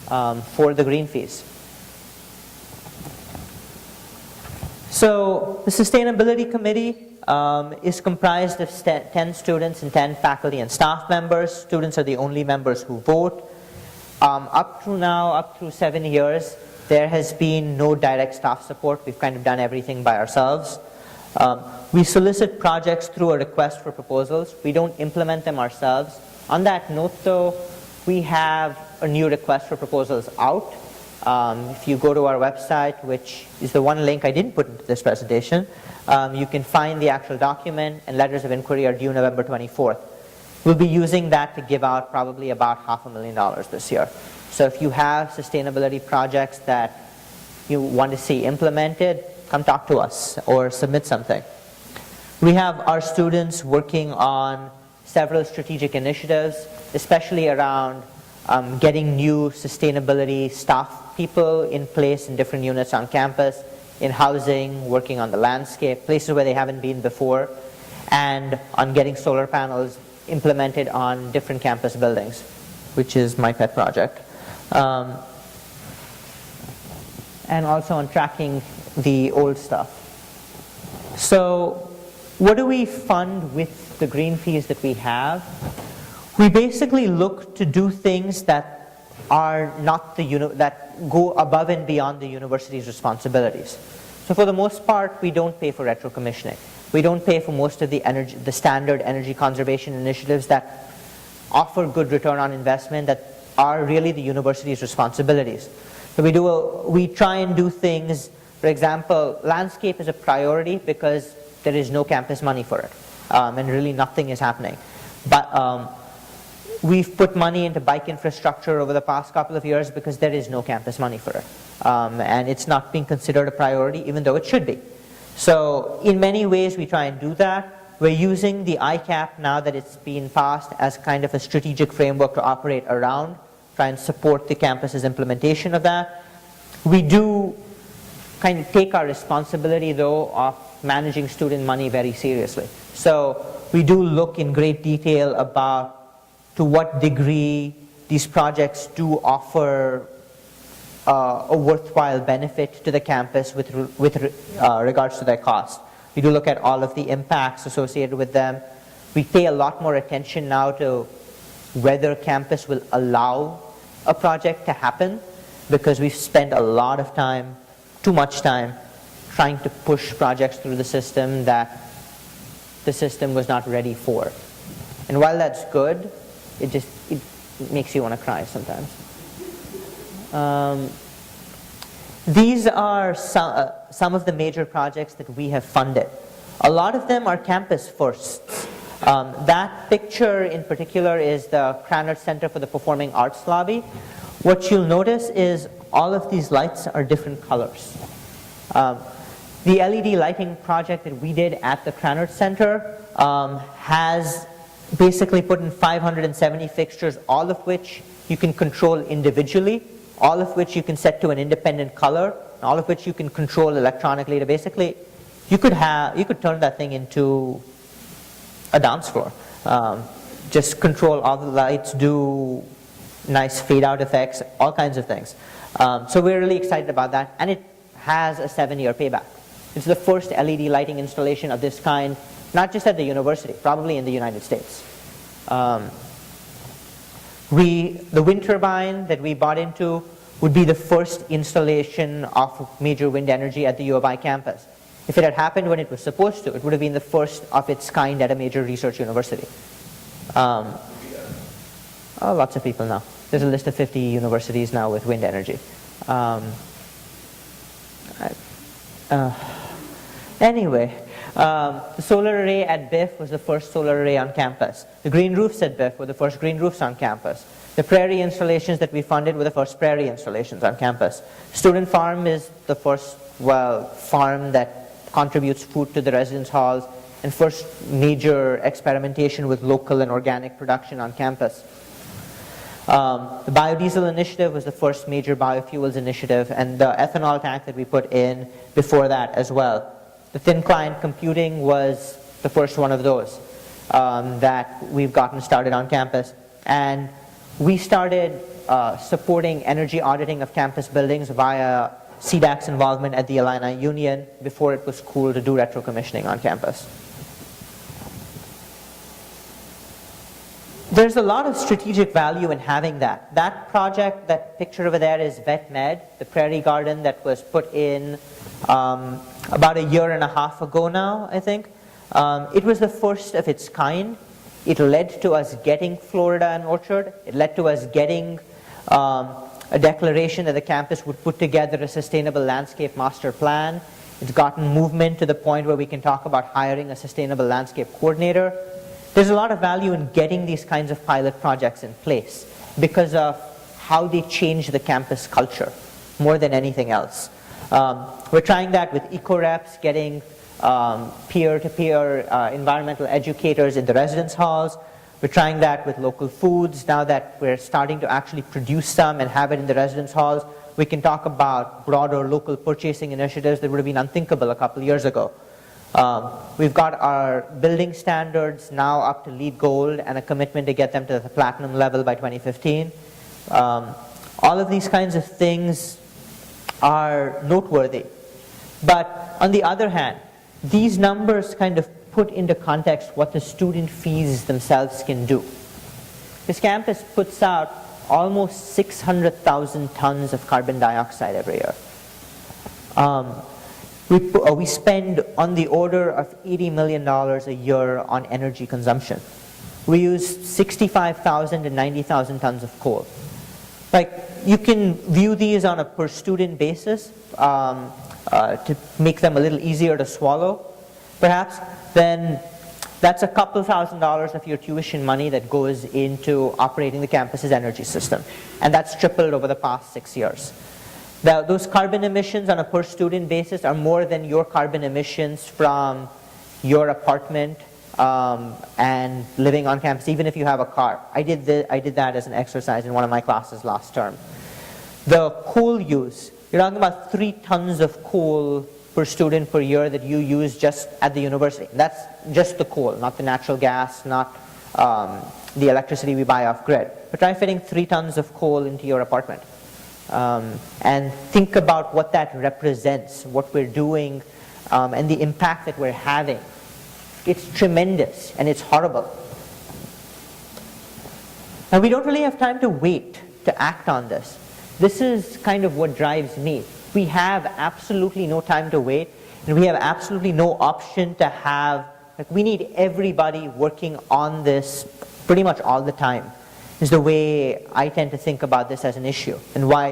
for the green fees. So the Sustainability Committee is comprised of 10 students and 10 faculty and staff members. Students are the only members who vote. Up through 7 years, there has been no direct staff support. We've kind of done everything by ourselves. We solicit projects through a request for proposals. We don't implement them ourselves. On that note though, we have a new request for proposals out. If you go to our website, which is the one link I didn't put into this presentation, you can find the actual document, and letters of inquiry are due November 24th. We'll be using that to give out probably about $500,000 this year. So if you have sustainability projects that you want to see implemented, come talk to us or submit something. We have our students working on several strategic initiatives, especially around getting new sustainability staff people in place in different units on campus, in housing, working on the landscape, places where they haven't been before, and on getting solar panels implemented on different campus buildings, which is my pet project. And also on tracking the old stuff. So what do we fund with the green fees that we have? We basically look to do things that are not that go above and beyond the university's responsibilities. So for the most part, we don't pay for retro-commissioning. We don't pay for most of the standard energy conservation initiatives that offer good return on investment that are really the university's responsibilities. So we try and do things, for example, landscape is a priority because there is no campus money for it, and really nothing is happening. But we've put money into bike infrastructure over the past couple of years because there is no campus money for it. And it's not being considered a priority, even though it should be. So in many ways, we try and do that. We're using the ICAP now that it's been passed as kind of a strategic framework to operate around, try and support the campus's implementation of that. We do kind of take our responsibility, though, of managing student money very seriously. So we do look in great detail about to what degree these projects do offer a worthwhile benefit to the campus with regards to their cost. We do look at all of the impacts associated with them. We pay a lot more attention now to whether campus will allow a project to happen, because we've spent a lot of time, too much time, trying to push projects through the system that the system was not ready for. And while that's good, it makes you want to cry sometimes. These are some of the major projects that we have funded. A lot of them are campus firsts. That picture in particular is the Krannert Center for the Performing Arts Lobby. What you'll notice is all of these lights are different colors. The LED lighting project that we did at the Krannert Center has basically put in 570 fixtures, all of which you can control individually, all of which you can set to an independent color, all of which you can control electronically. To basically, you could turn that thing into a dance floor. Just control all the lights, do nice fade out effects, all kinds of things. So we're really excited about that, and it has a 7-year payback. It's the first LED lighting installation of this kind, not just at the university, probably in the United States. The wind turbine that we bought into would be the first installation of major wind energy at the U of I campus. If it had happened when it was supposed to, it would have been the first of its kind at a major research university. Lots of people now. There's a list of 50 universities now with wind energy. Anyway, the solar array at BIF was the first solar array on campus. The green roofs at BIF were the first green roofs on campus. The prairie installations that we funded were the first prairie installations on campus. Student farm is the first, farm that contributes food to the residence halls, and first major experimentation with local and organic production on campus. The biodiesel initiative was the first major biofuels initiative, and the ethanol tank that we put in before that as well. The thin client computing was the first one of those that we've gotten started on campus. And we started supporting energy auditing of campus buildings via CDAC's involvement at the Illini Union before it was cool to do retro-commissioning on campus. There's a lot of strategic value in having that. That project, that picture over there is Vet Med, the prairie garden that was put in about a year and a half ago now, I think. It was the first of its kind. It led to us getting Florida and Orchard. It led to us getting a declaration that the campus would put together a sustainable landscape master plan. It's gotten movement to the point where we can talk about hiring a sustainable landscape coordinator. There's a lot of value in getting these kinds of pilot projects in place because of how they change the campus culture more than anything else. We're trying that with eco-reps, getting peer-to-peer environmental educators in the residence halls. We're trying that with local foods. Now that we're starting to actually produce some and have it in the residence halls, we can talk about broader local purchasing initiatives that would have been unthinkable a couple years ago. We've got our building standards now up to LEED Gold and a commitment to get them to the platinum level by 2015. All of these kinds of things are noteworthy. But on the other hand, these numbers kind of put into context what the student fees themselves can do. This campus puts out almost 600,000 tons of carbon dioxide every year. We spend on the order of $80 million a year on energy consumption. We use 65,000 to 90,000 tons of coal. Like, you can view these on a per student basis to make them a little easier to swallow, perhaps. Then that's a couple $1,000s of your tuition money that goes into operating the campus's energy system. And that's tripled over the past 6 years. Those carbon emissions on a per student basis are more than your carbon emissions from your apartment and living on campus, even if you have a car. I did that as an exercise in one of my classes last term. The coal use, you're talking about 3 tons of coal per student per year that you use just at the university. That's just the coal, not the natural gas, not the electricity we buy off grid. But try fitting 3 tons of coal into your apartment. And think about what that represents, what we're doing, and the impact that we're having. It's tremendous and it's horrible. Now, we don't really have time to wait to act on this. This is kind of what drives me. We have absolutely no time to wait, and we have absolutely no option to have, like, we need everybody working on this pretty much all the time, is the way I tend to think about this as an issue, and why